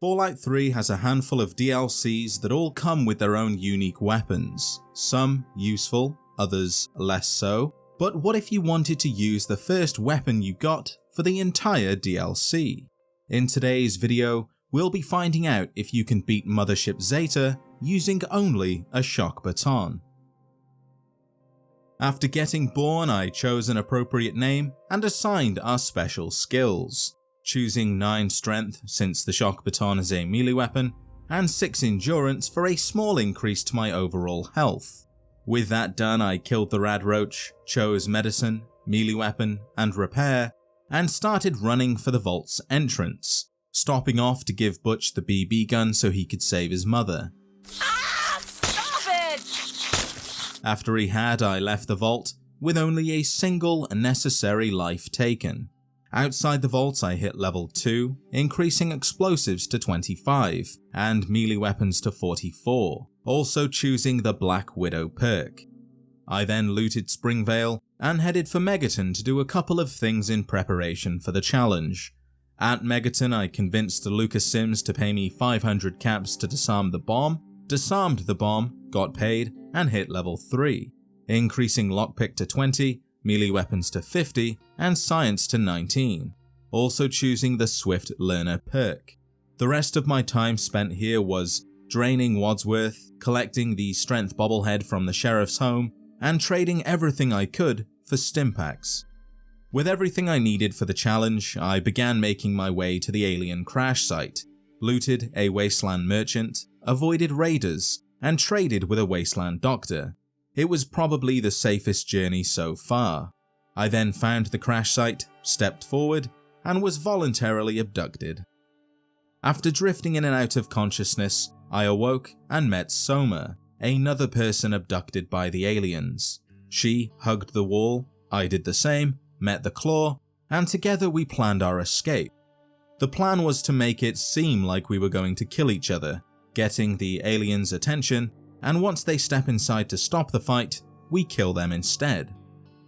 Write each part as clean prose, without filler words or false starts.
Fallout 3 has a handful of DLCs that all come with their own unique weapons, some useful, others less so, but what if you wanted to use the first weapon you got for the entire DLC? In today's video, we'll be finding out if you can beat Mothership Zeta using only a Shock Baton. After getting born, I chose an appropriate name and assigned our special skills, choosing 9 strength since the Shock Baton is a melee weapon, and 6 endurance for a small increase to my overall health. With that done, I killed the rad roach, chose medicine, melee weapon, and repair, and started running for the vault's entrance, stopping off to give Butch the BB gun so he could save his mother. Stop it! After he had, I left the vault with only a single necessary life taken. Outside the vault, I hit level 2, increasing explosives to 25 and melee weapons to 44, also choosing the Black Widow perk. I then looted Springvale and headed for Megaton to do a couple of things in preparation for the challenge. At Megaton, I convinced Lucas Sims to pay me 500 caps to disarm the bomb, disarmed the bomb, got paid, and hit level 3, increasing lockpick to 20, melee weapons to 50, and science to 19, also choosing the Swift Learner perk. The rest of my time spent here was draining Wadsworth, collecting the strength bobblehead from the sheriff's home, and trading everything I could for stimpaks. With everything I needed for the challenge, I began making my way to the alien crash site, looted a wasteland merchant, avoided raiders, and traded with a wasteland doctor. It was probably the safest journey so far. I then found the crash site, stepped forward, and was voluntarily abducted. After drifting in and out of consciousness, I awoke and met Soma, another person abducted by the aliens. She hugged the wall, I did the same, met the Claw, and together we planned our escape. The plan was to make it seem like we were going to kill each other, getting the aliens' attention, and once they step inside to stop the fight, we kill them instead.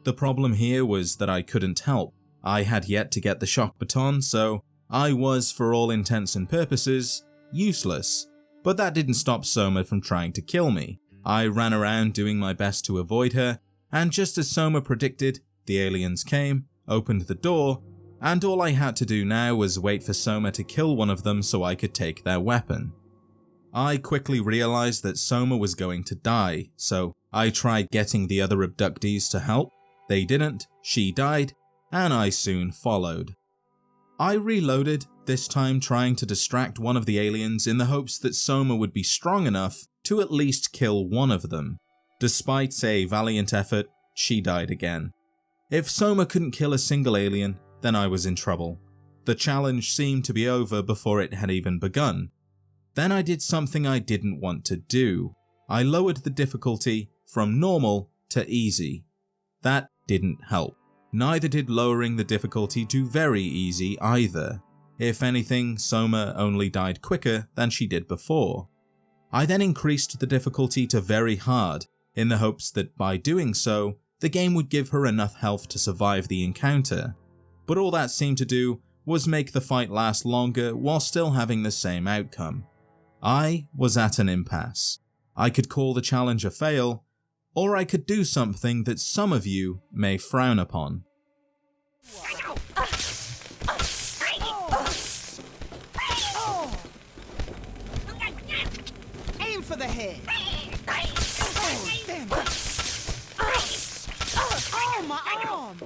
The problem here was that I couldn't help. I had yet to get the Shock Baton, so I was, for all intents and purposes, useless. But that didn't stop Soma from trying to kill me. I ran around doing my best to avoid her, and just as Soma predicted, the aliens came, opened the door, and all I had to do now was wait for Soma to kill one of them so I could take their weapon. I quickly realized that Soma was going to die, so I tried getting the other abductees to help. They didn't, she died, and I soon followed. I reloaded, this time trying to distract one of the aliens in the hopes that Soma would be strong enough to at least kill one of them. Despite a valiant effort, she died again. If Soma couldn't kill a single alien, then I was in trouble. The challenge seemed to be over before it had even begun. Then I did something I didn't want to do. I lowered the difficulty from normal to easy. That didn't help. Neither did lowering the difficulty to very easy either. If anything, Soma only died quicker than she did before. I then increased the difficulty to very hard, in the hopes that by doing so, the game would give her enough health to survive the encounter. But all that seemed to do was make the fight last longer while still having the same outcome. I was at an impasse. I could call the challenge a fail, or I could do something that some of you may frown upon. Aim for the head. Oh, damn it. Oh, my arm.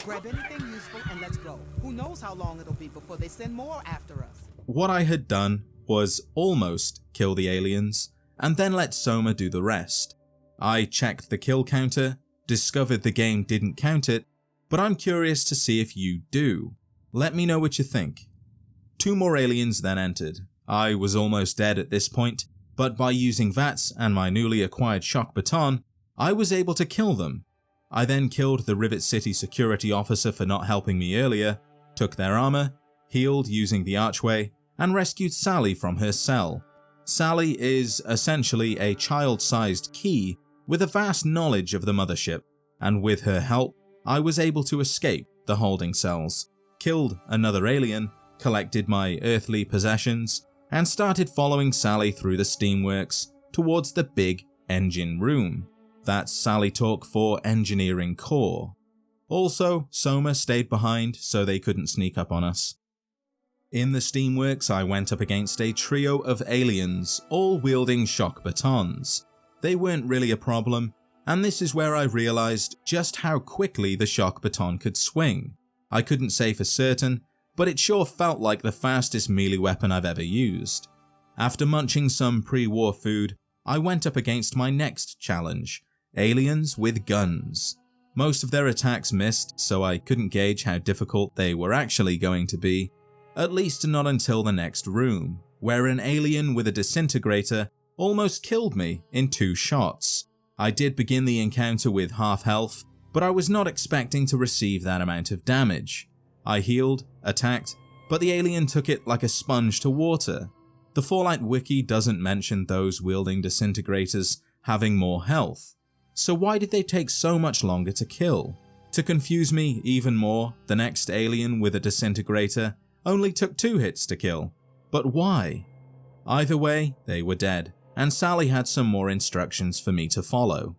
Grab anything useful and let's go. Who knows how long it'll be before they send more after us. What I had done was almost kill the aliens, and then let Soma do the rest. I checked the kill counter, discovered the game didn't count it, but I'm curious to see if you do. Let me know what you think. 2 more aliens then entered. I was almost dead at this point, but by using VATS and my newly acquired Shock Baton, I was able to kill them. I then killed the Rivet City security officer for not helping me earlier, took their armor, healed using the archway, and rescued Sally from her cell. Sally is essentially a child-sized key with a vast knowledge of the mothership, and with her help, I was able to escape the holding cells, killed another alien, collected my earthly possessions, and started following Sally through the steamworks towards the big engine room. That's Sally talk for engineering core. Also, Soma stayed behind so they couldn't sneak up on us. In the steamworks, I went up against a trio of aliens, all wielding shock batons. They weren't really a problem, and this is where I realized just how quickly the shock baton could swing. I couldn't say for certain, but it sure felt like the fastest melee weapon I've ever used. After munching some pre-war food, I went up against my next challenge, aliens with guns. Most of their attacks missed, so I couldn't gauge how difficult they were actually going to be, at least not until the next room, where an alien with a disintegrator almost killed me in 2 shots. I did begin the encounter with half health, but I was not expecting to receive that amount of damage. I healed, attacked, but the alien took it like a sponge to water. The Fallout wiki doesn't mention those wielding disintegrators having more health, so why did they take so much longer to kill? To confuse me even more, the next alien with a disintegrator only took 2 hits to kill. But why? Either way, they were dead, and Sally had some more instructions for me to follow.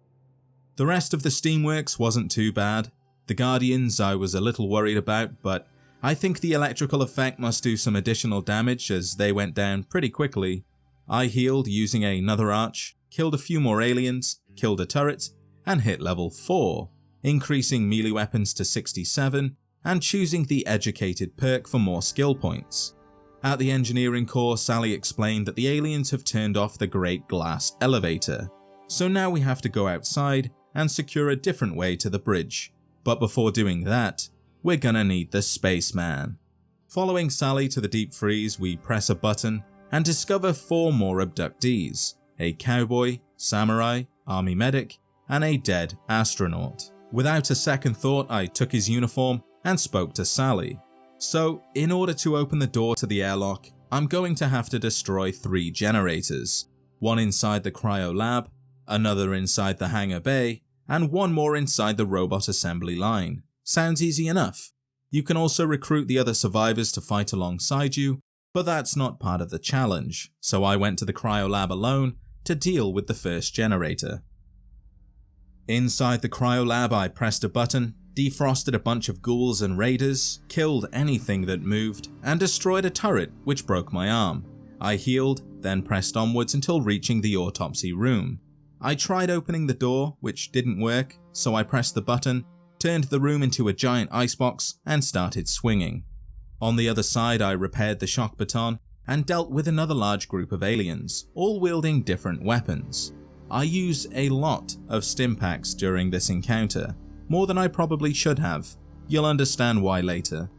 The rest of the steamworks wasn't too bad. The Guardians I was a little worried about, but I think the electrical effect must do some additional damage as they went down pretty quickly. I healed using another arch, killed a few more aliens, killed a turret, and hit level 4, increasing melee weapons to 67 and choosing the educated perk for more skill points. At the engineering core, Sally explained that the aliens have turned off the Great Glass Elevator, so now we have to go outside and secure a different way to the bridge. But before doing that, we're gonna need the spaceman. Following Sally to the deep freeze, we press a button and discover 4 more abductees, a cowboy, samurai, army medic, and a dead astronaut. Without a second thought, I took his uniform and spoke to Sally. So, in order to open the door to the airlock, I'm going to have to destroy 3 generators, one inside the cryo lab, another inside the hangar bay, and one more inside the robot assembly line. Sounds easy enough. You can also recruit the other survivors to fight alongside you, but that's not part of the challenge, so I went to the cryo lab alone to deal with the first generator. Inside the cryo lab, I pressed a button, defrosted a bunch of ghouls and raiders, killed anything that moved, and destroyed a turret which broke my arm. I healed, then pressed onwards until reaching the autopsy room. I tried opening the door, which didn't work, so I pressed the button, turned the room into a giant icebox, and started swinging. On the other side, I repaired the shock baton and dealt with another large group of aliens, all wielding different weapons. I used a lot of stimpaks during this encounter, more than I probably should have. You'll understand why later.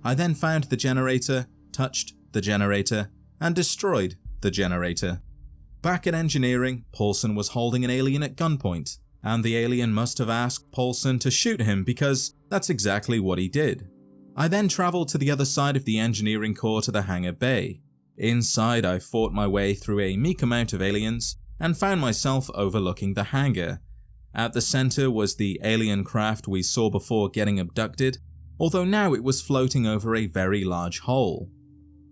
I then found the generator, touched the generator, and destroyed the generator. Back at engineering, Paulson was holding an alien at gunpoint, and the alien must have asked Paulson to shoot him because that's exactly what he did. I then travelled to the other side of the engineering core to the hangar bay. Inside, I fought my way through a meek amount of aliens and found myself overlooking the hangar. At the centre was the alien craft we saw before getting abducted, although now it was floating over a very large hole.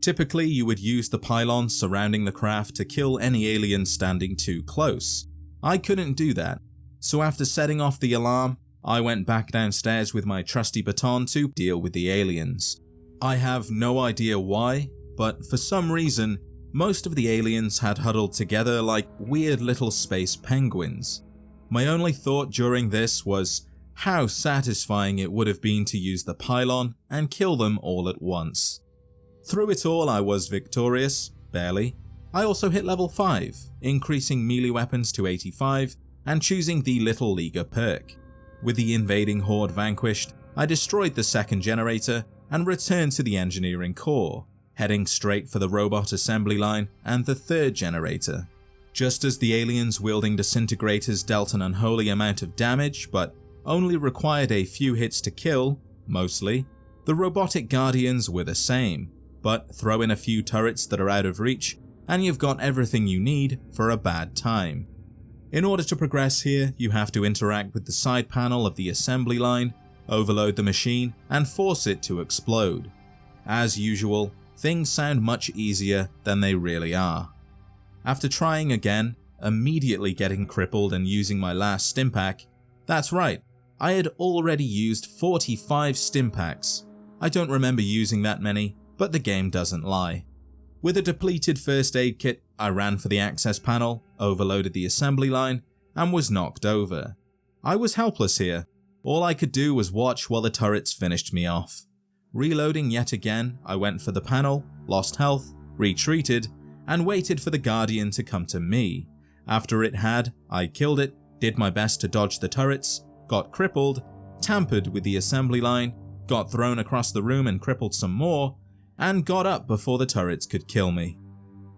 Typically, you would use the pylons surrounding the craft to kill any alien standing too close. I couldn't do that, so after setting off the alarm, I went back downstairs with my trusty baton to deal with the aliens. I have no idea why, but for some reason, most of the aliens had huddled together like weird little space penguins. My only thought during this was how satisfying it would have been to use the pylon and kill them all at once. Through it all, I was victorious, barely. I also hit level 5, increasing melee weapons to 85 and choosing the Little Leaguer perk. With the invading horde vanquished, I destroyed the second generator and returned to the engineering core, heading straight for the robot assembly line and the third generator. Just as the aliens wielding disintegrators dealt an unholy amount of damage but only required a few hits to kill, mostly, the robotic guardians were the same, but throw in a few turrets that are out of reach and you've got everything you need for a bad time. In order to progress here, you have to interact with the side panel of the assembly line, overload the machine, and force it to explode. As usual, things sound much easier than they really are. After trying again, immediately getting crippled and using my last stim pack, that's right, I had already used 45 stim packs. I don't remember using that many, but the game doesn't lie. With a depleted first aid kit, I ran for the access panel, overloaded the assembly line, and was knocked over. I was helpless here. All I could do was watch while the turrets finished me off. Reloading yet again, I went for the panel, lost health, retreated, and waited for the Guardian to come to me. After it had, I killed it, did my best to dodge the turrets, got crippled, tampered with the assembly line, got thrown across the room and crippled some more, and got up before the turrets could kill me.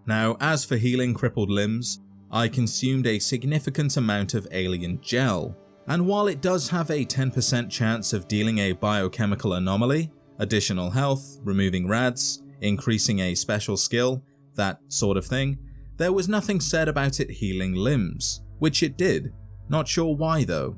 Now, as for healing crippled limbs, I consumed a significant amount of alien gel, and while it does have a 10% chance of dealing a biochemical anomaly, additional health, removing rads, increasing a special skill, that sort of thing, there was nothing said about it healing limbs, which it did. Not sure why though.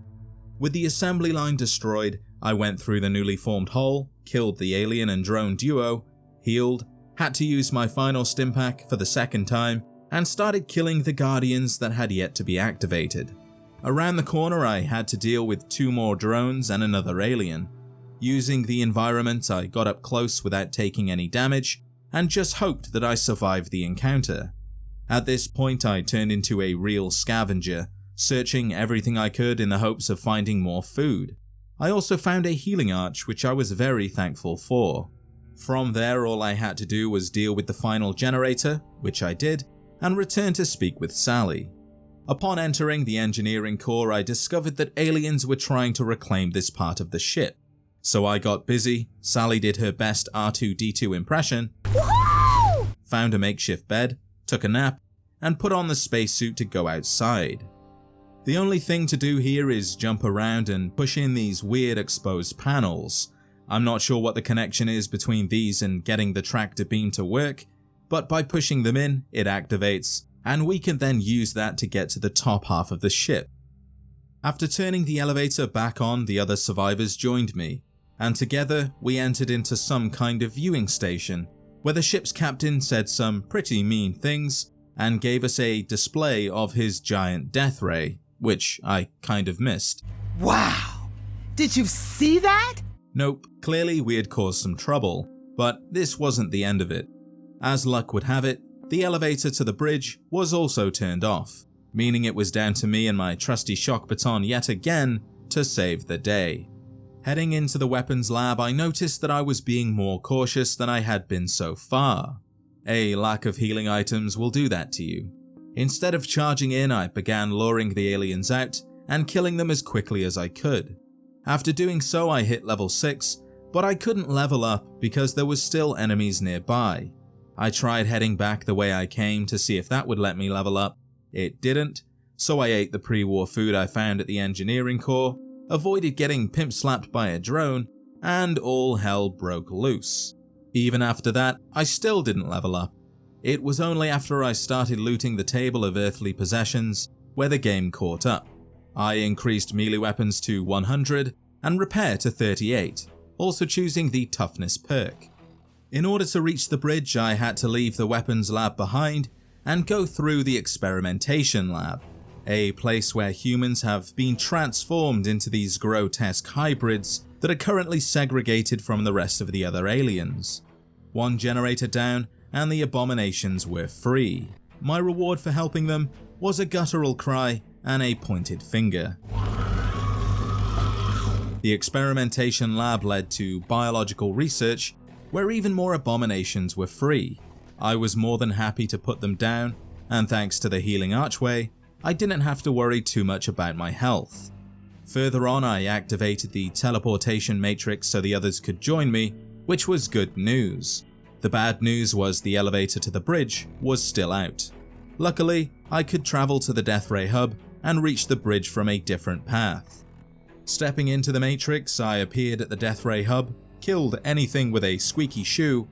With the assembly line destroyed, I went through the newly formed hole, killed the alien and drone duo, healed, had to use my final stim pack for the second time, and started killing the Guardians that had yet to be activated. Around the corner I had to deal with 2 more drones and another alien. Using the environment, I got up close without taking any damage, and just hoped that I survived the encounter. At this point I turned into a real scavenger, searching everything I could in the hopes of finding more food. I also found a healing arch, which I was very thankful for. From there, all I had to do was deal with the final generator, which I did, and return to speak with Sally. Upon entering the engineering core, I discovered that aliens were trying to reclaim this part of the ship. So I got busy, Sally did her best R2-D2 impression, Woohoo! found a makeshift bed, took a nap, and put on the spacesuit to go outside. The only thing to do here is jump around and push in these weird exposed panels. I'm not sure what the connection is between these and getting the tractor beam to work, but by pushing them in, it activates, and we can then use that to get to the top half of the ship. After turning the elevator back on, the other survivors joined me, and together we entered into some kind of viewing station, where the ship's captain said some pretty mean things, and gave us a display of his giant death ray, which I kind of missed. Wow! Did you see that? Nope, clearly we had caused some trouble, but this wasn't the end of it. As luck would have it, the elevator to the bridge was also turned off, meaning it was down to me and my trusty Shock Baton yet again to save the day. Heading into the weapons lab, I noticed that I was being more cautious than I had been so far. A lack of healing items will do that to you. Instead of charging in, I began luring the aliens out and killing them as quickly as I could. After doing so, I hit level 6, but I couldn't level up because there was still enemies nearby. I tried heading back the way I came to see if that would let me level up. It didn't, so I ate the pre-war food I found at the engineering core, avoided getting pimp-slapped by a drone, and all hell broke loose. Even after that, I still didn't level up. It was only after I started looting the table of earthly possessions where the game caught up. I increased melee weapons to 100 and repair to 38, also choosing the toughness perk. In order to reach the bridge, I had to leave the weapons lab behind and go through the experimentation lab, a place where humans have been transformed into these grotesque hybrids that are currently segregated from the rest of the other aliens. One generator down and the abominations were free. My reward for helping them was a guttural cry and a pointed finger. The experimentation lab led to biological research where even more abominations were free. I was more than happy to put them down, and thanks to the healing archway, I didn't have to worry too much about my health. Further on, I activated the teleportation matrix so the others could join me, which was good news. The bad news was the elevator to the bridge was still out. Luckily, I could travel to the Death Ray hub and reach the bridge from a different path. Stepping into the matrix, I appeared at the Death Ray hub, killed anything with a squeaky shoe,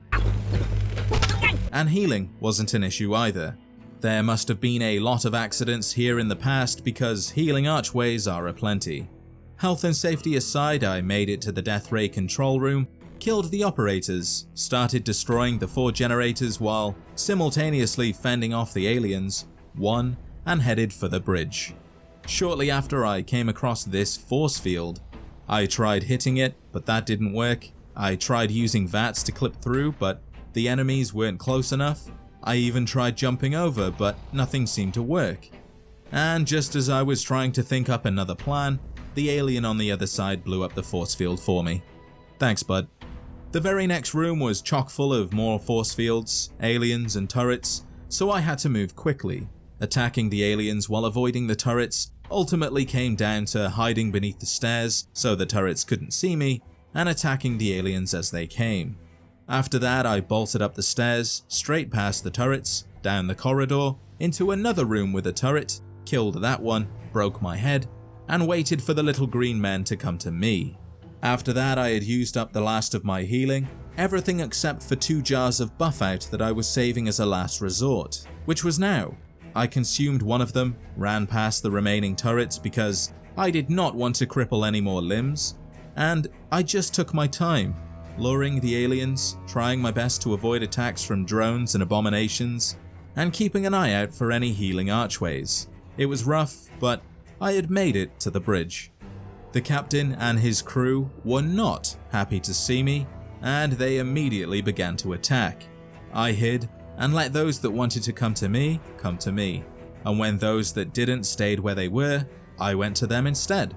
and healing wasn't an issue either. There must have been a lot of accidents here in the past because healing archways are aplenty. Health and safety aside, I made it to the death ray control room, killed the operators, started destroying the 4 generators while simultaneously fending off the aliens, won, and headed for the bridge. Shortly after, I came across this force field. I tried hitting it, but that didn't work. I tried using VATS to clip through, but the enemies weren't close enough. I even tried jumping over, but nothing seemed to work. And just as I was trying to think up another plan, the alien on the other side blew up the force field for me. Thanks, bud. The very next room was chock full of more force fields, aliens, and turrets, so I had to move quickly. Attacking the aliens while avoiding the turrets ultimately came down to hiding beneath the stairs so the turrets couldn't see me, and attacking the aliens as they came. After that, I bolted up the stairs, straight past the turrets, down the corridor, into another room with a turret, killed that one, broke my head, and waited for the little green men to come to me. After that, I had used up the last of my healing, everything except for 2 jars of buff out that I was saving as a last resort, which was now. I consumed one of them, ran past the remaining turrets because I did not want to cripple any more limbs, and I just took my time, luring the aliens, trying my best to avoid attacks from drones and abominations, and keeping an eye out for any healing archways. It was rough, but I had made it to the bridge. The captain and his crew were not happy to see me, and they immediately began to attack. I hid and let those that wanted to come to me, and when those that didn't stayed where they were, I went to them instead.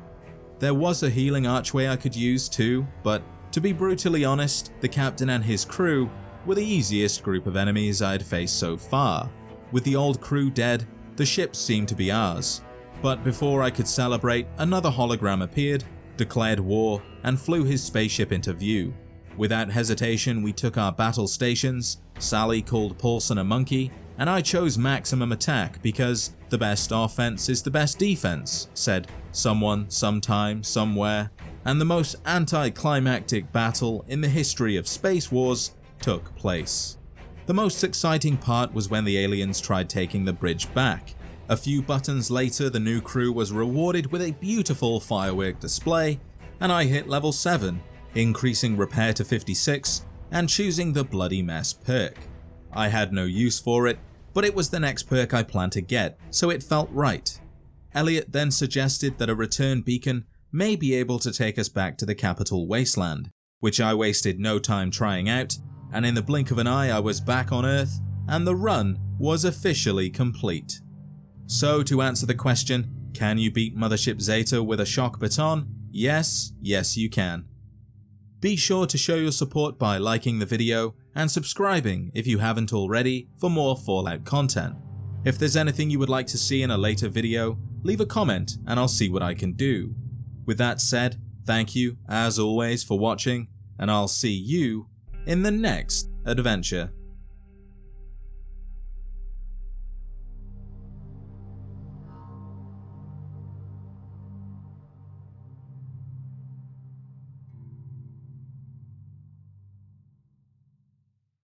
There was a healing archway I could use too, but to be brutally honest, the captain and his crew were the easiest group of enemies I'd faced so far. With the old crew dead, the ship seemed to be ours. But before I could celebrate, another hologram appeared, declared war, and flew his spaceship into view. Without hesitation, we took our battle stations. Sally called Paulson a monkey, and I chose maximum attack because the best offense is the best defense, said someone, sometime, somewhere, and the most anticlimactic battle in the history of Space Wars took place. The most exciting part was when the aliens tried taking the bridge back. A few buttons later, the new crew was rewarded with a beautiful firework display, and I hit level 7, increasing repair to 56, and choosing the Bloody Mess perk. I had no use for it, but it was the next perk I planned to get, so it felt right. Elliot then suggested that a return beacon may be able to take us back to the capital wasteland, which I wasted no time trying out, and in the blink of an eye I was back on Earth, and the run was officially complete. So to answer the question, can you beat Mothership Zeta with a Shock Baton? Yes, you can. Be sure to show your support by liking the video and subscribing if you haven't already for more Fallout content. If there's anything you would like to see in a later video, leave a comment and I'll see what I can do. With that said, thank you as always for watching, and I'll see you in the next adventure.